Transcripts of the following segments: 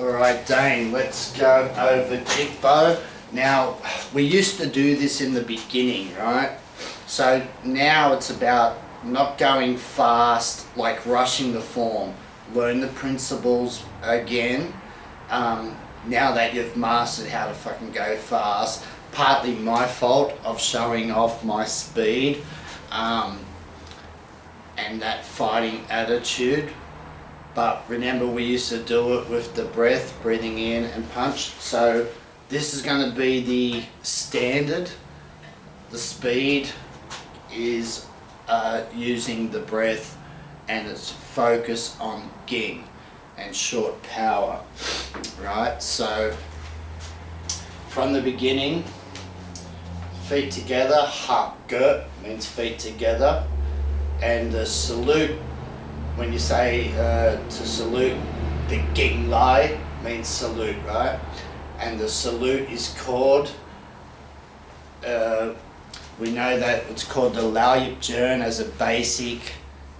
Alright Dane, let's go over Jigbo. Now, we used to do this in the beginning, right? So now it's about not going fast, like rushing the form. Learn the principles again. Now that you've mastered how to fucking go fast, partly my fault of showing off my speed and that fighting attitude. But remember, we used to do it with the breath, breathing in and punch. So this is going to be the standard. The speed is using the breath, and it's focus on ging and short power, right? So from the beginning, feet together, ha ge means feet together, and the salute, when you say to salute, the ging lai means salute, right? And the salute is called, we know that it's called the Lao Yip Jern as a basic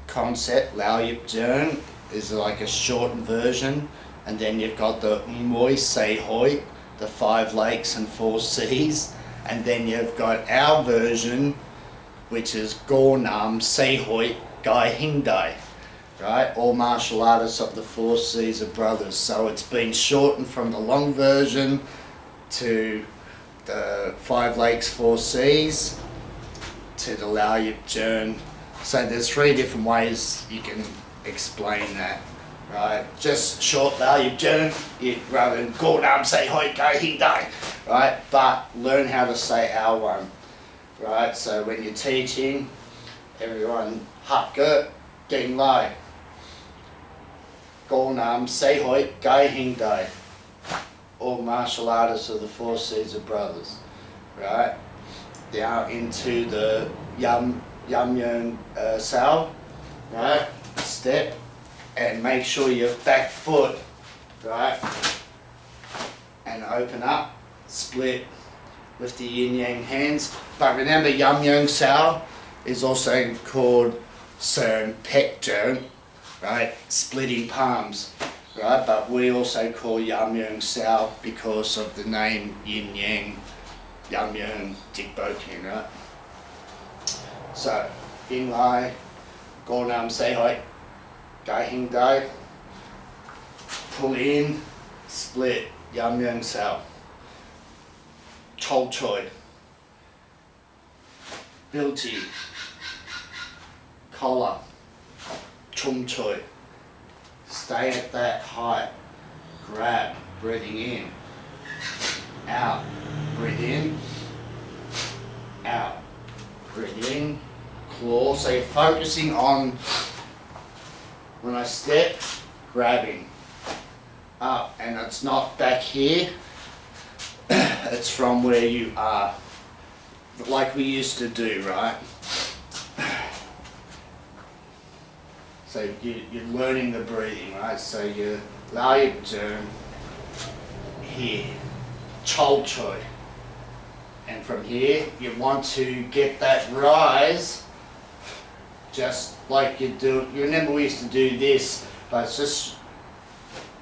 concept. Lao Yip Jern is like a shortened version, and then you've got the Moi Se Hoi, the 5 lakes and 4 seas, and then you've got our version, which is Go Nam Se Hoi Gai Hing Dai. Right, all martial artists of the 4 seas are brothers. So it's been shortened from the long version to the 5 lakes, 4 seas to the Lao Yip Jern. So there's 3 different ways you can explain that. Right, just short Lao Yip Jern, rather than Go Nam Say Hoi Go Hing Dai. Right, but learn how to say our one. Right, so when you're teaching, everyone Hak Ge Ging Lai. Go Nam Se Hoi Gai Hing Dai. All martial artists of the 4 seas are brothers, right? Now into the Yeung Sao, right? Step, and make sure your back foot, right? And open up, split with the yin yang hands. But remember, Yeung Sao is also called Sern Pek Jern, right? Splitting palms, right? But we also call Yeung Sao because of the name Yin Yang, Yeung Jigbo King, right? So, Yin Lai, Go Nam Se Hoi, Gai Hing Dai, pull in, split, Yeung Sao, Chol Choi, Bilji, collar, Chum Choi. Stay at that height. Grab, breathing in, out, breathe in, out, breathe in, claw. So you're focusing on, when I step, grabbing up, and it's not back here, it's from where you are, like we used to do, right? So you're learning the breathing, right? So you Lao Yip Jern here, Chol Choi, and from here you want to get that rise, just like you do. You remember we used to do this, but it's just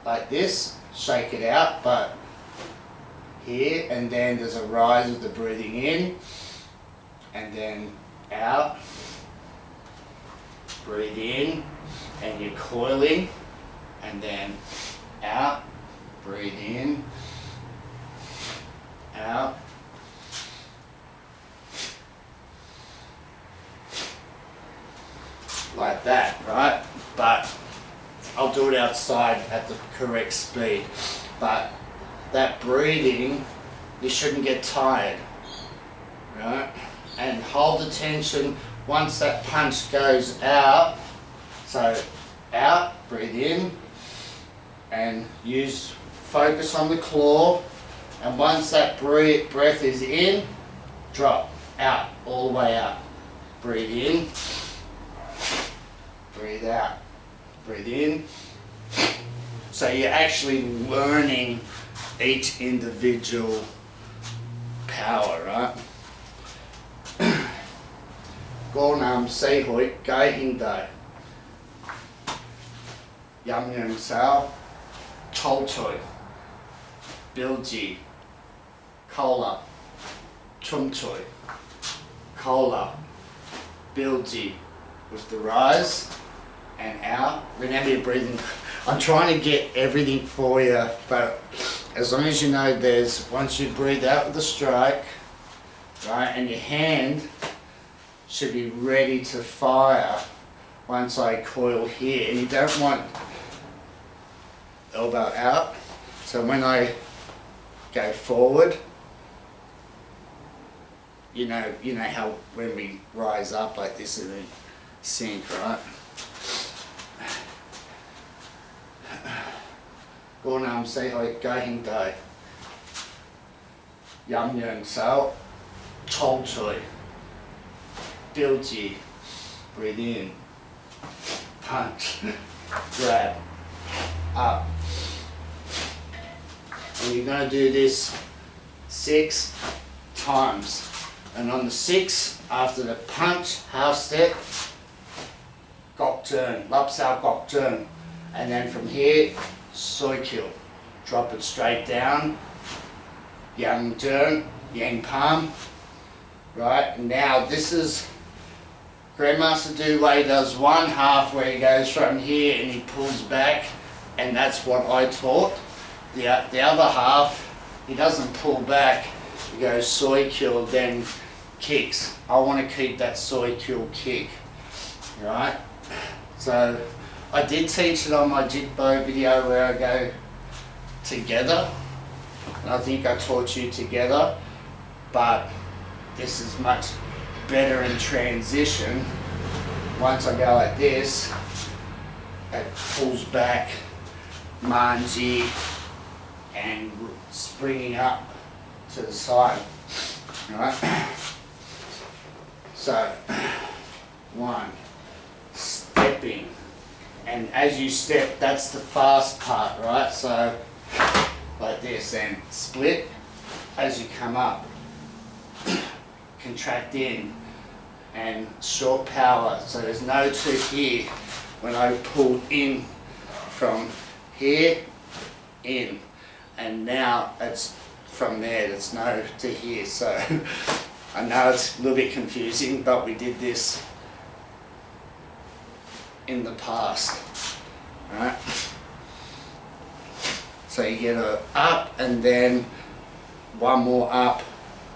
like this, shake it out, but here, and then there's a rise of the breathing in, and then out, breathe in, and you're coiling, and then out, breathe in, out, like that, right? But I'll do it outside at the correct speed. But that breathing, you shouldn't get tired, right? And hold the tension once that punch goes out. So out, breathe in, and focus on the claw, and once that breath is in, drop, out, all the way out. Breathe in, breathe out, breathe in. So you're actually learning each individual power, right? Go Nam Se Hoi Gai Hing Dai. Yeung Sao, Tolchoi, Bilji, Kola, Chumchoi, Kola, Bilji, with the rise and out. Remember your breathing. I'm trying to get everything for you, but as long as you know once you breathe out with the strike, right, and your hand should be ready to fire once I coil here, and you don't want elbow out. So when I go forward, you know how when we rise up like this and then sink, right? Gornam say hoi gahin dai. Yeung sao. Chol choi. Bilji. Breathe in. Punch. Grab. Up. And you're going to do this 6 times. And on the 6, after the punch, half step, gok turn, lap sao gok turn. And then from here, soi kill. Drop it straight down. Yeung turn, yang palm. Right, and now this is Grandmaster Dulé does one half where he goes from here and he pulls back, and that's what I taught. The other half, he doesn't pull back, he goes soi kill, then kicks. I want to keep that soi kill kick, right? So I did teach it on my Jitbo video where I go together, and I think I taught you together, but this is much better in transition. Once I go like this, it pulls back, manji, and springing up to the side, right? So, 1, stepping, and as you step, that's the fast part, right? So, like this, and split as you come up, contract in, and short power, so there's no to here. When I pull in from here, in, and now it's from there, there's no to here. So I know it's a little bit confusing, but we did this in the past, right? So you get a up and then one more up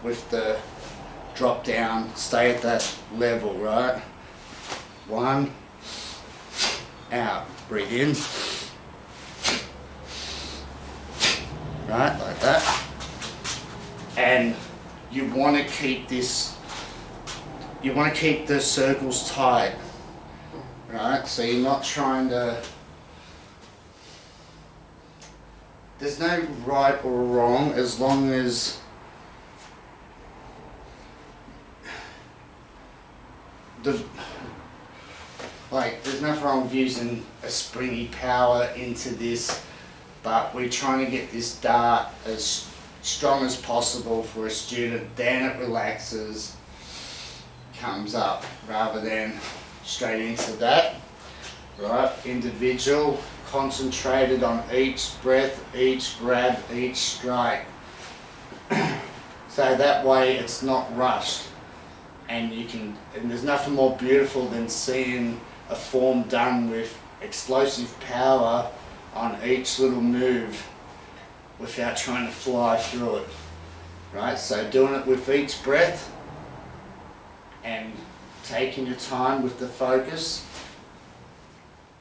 with the drop down, stay at that level, right? 1, out, breathe in, right, like that. And you want to keep this, you want to keep the circles tight, right? So you're not trying to, there's no right or wrong as long as there's nothing wrong with using a springy power into this, but we're trying to get this dart as strong as possible for a student, then it relaxes, comes up, rather than straight into that, right? Individual, concentrated on each breath, each grab, each strike. So that way it's not rushed. And there's nothing more beautiful than seeing a form done with explosive power on each little move without trying to fly through it, right? So doing it with each breath and taking your time with the focus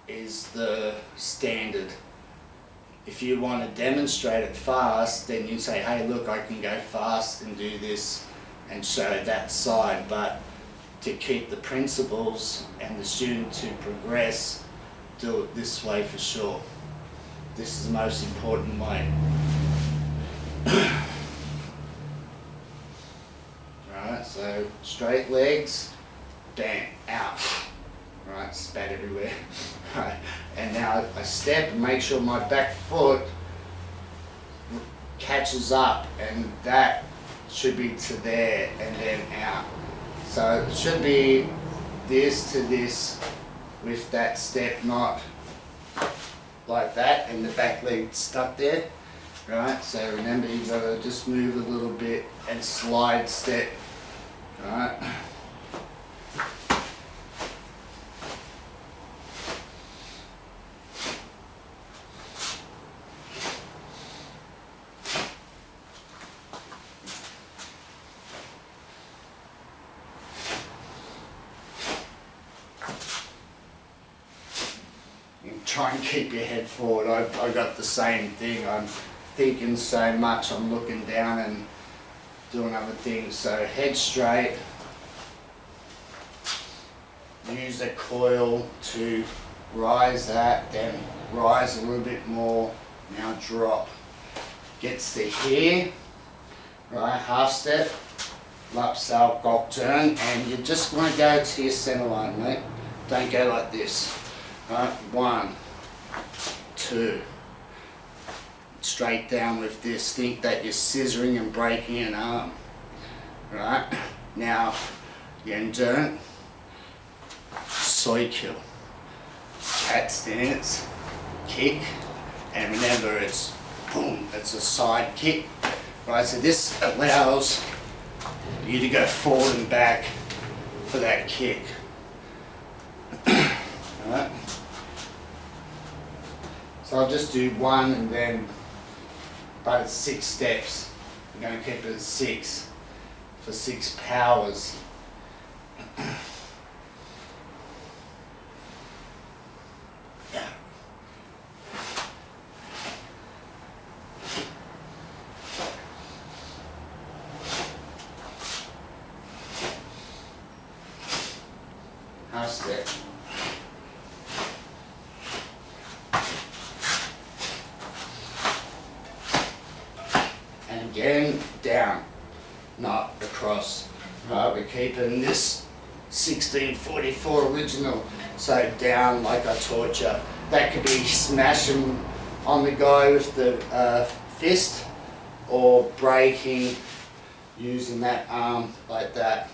is the standard. If you want to demonstrate it fast, then you say, hey look, I can go fast and do this and show that side, but to keep the principles and the student to progress, do it this way for sure. This is the most important way. Right, so straight legs, bam, out. Right, spat everywhere. Right, and now I step and make sure my back foot catches up, and that should be to there and then out. So it should be this to this with that step, not like that and the back leg stuck there. Right, so remember you've got to just move a little bit and slide step. Right. Try and keep your head forward. I got the same thing. I'm thinking so much, I'm looking down and doing other things. So head straight. Use the coil to rise that, then rise a little bit more. Now drop. Gets to here. Right, half step. Lap sal gok turn, and you just want to go to your center line, mate. Don't go like this. Right, 1, 2, straight down with this. Think that you're scissoring and breaking an arm. Right, now Yeung turn, soy kill, cat stance, kick, and remember it's boom, it's a side kick. Right, so this allows you to go forward and back for that kick. Right. So I'll just do 1 and then, but it's 6 steps. I'm going to keep it at 6 for 6 powers. Yeah. Half step. Again, down, not across. Right, we're keeping this 1644 original, so down like I taught you. That could be smashing on the guy with the fist, or breaking using that arm like that.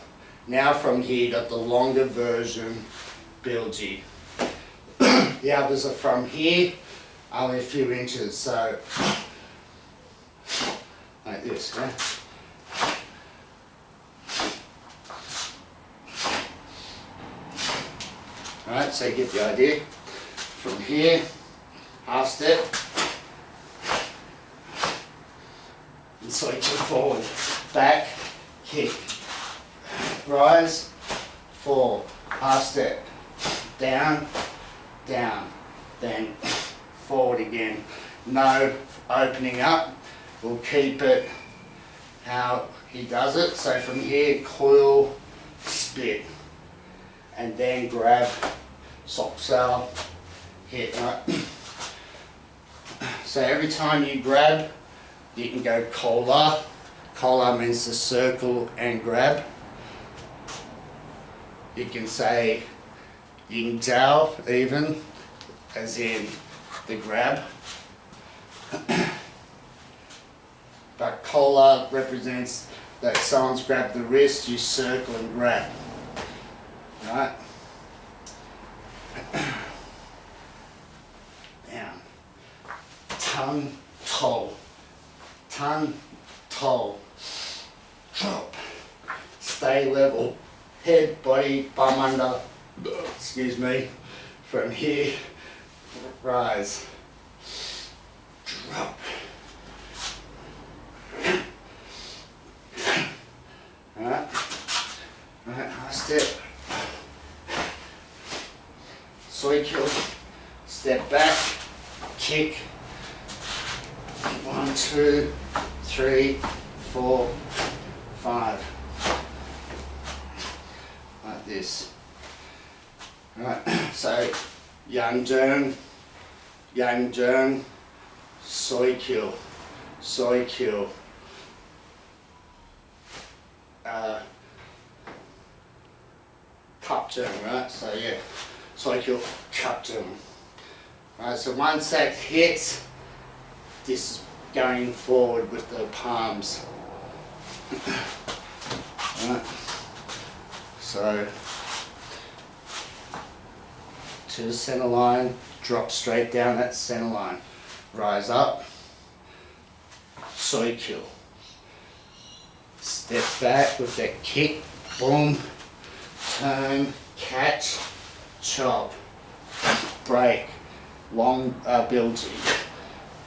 Now from here, you got the longer version, bilgy. The others are from here, only a few inches, so like this, okay? Alright, so you get the idea. From here, half step, and switch it forward, back, kick, rise, fall, half step, down, down, then forward again. No opening up. We'll keep it how he does it. So from here, coil, spit, and then grab, sok sal, hit. Right? So every time you grab, you can go kola. Kola means to circle and grab. You can say yin jiao even, as in the grab. But kola represents that someone's grabbed the wrist, you circle and grab. Right? Down. Tongue, toe. Tongue, toe. Drop. Stay level. Head, body, bum under. Excuse me. From here, rise. Drop. Alright, half step, soy kill, step back, kick, 1, 2, 3, 4, 5, like this. Alright, so Yeung, soy kill, cup turn, right? So yeah, soy kill, cup turn. Right, so once that hits, this is going forward with the palms. Right. So to the center line, drop straight down that center line. Rise up, soi kill. Step back with that kick, boom, turn, catch, chop, break, long bilging,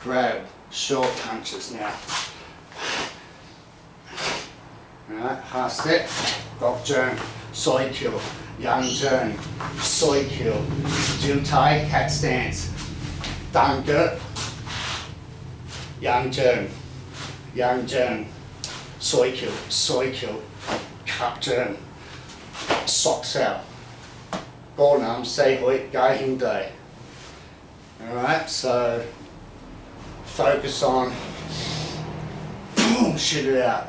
grab, short punches now. Alright, half step, gok jung, soi kill, Yeung jung, soi kill, jiu tai, cat stance, dang ge, Yeung jung, soi kill, cup jung, socks out, ball nam, say hoi, gai hing day. Alright, so focus on, boom, shoot it out,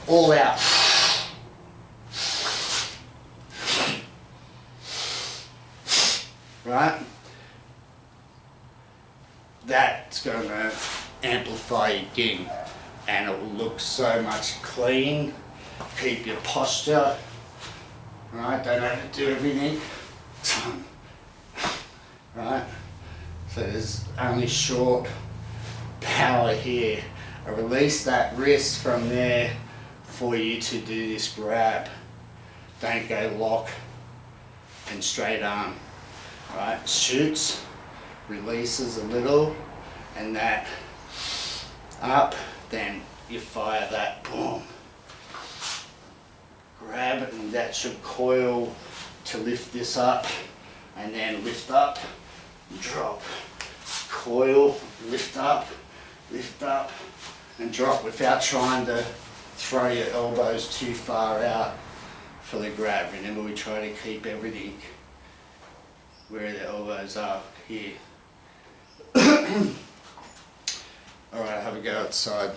all out. Right? That's going to amplify your ging, and it will look so much clean. Keep your posture. Right? Don't have to do everything. Right? So there's only short power here. I release that wrist from there for you to do this grab. Don't go lock and straight arm. Right, shoots, releases a little, and that up, then you fire that, boom. Grab it, and that should coil to lift this up, and then lift up, drop. Coil, lift up, and drop without trying to throw your elbows too far out for the grab. Remember, we try to keep everything where the elbows are here. Alright, have a go outside.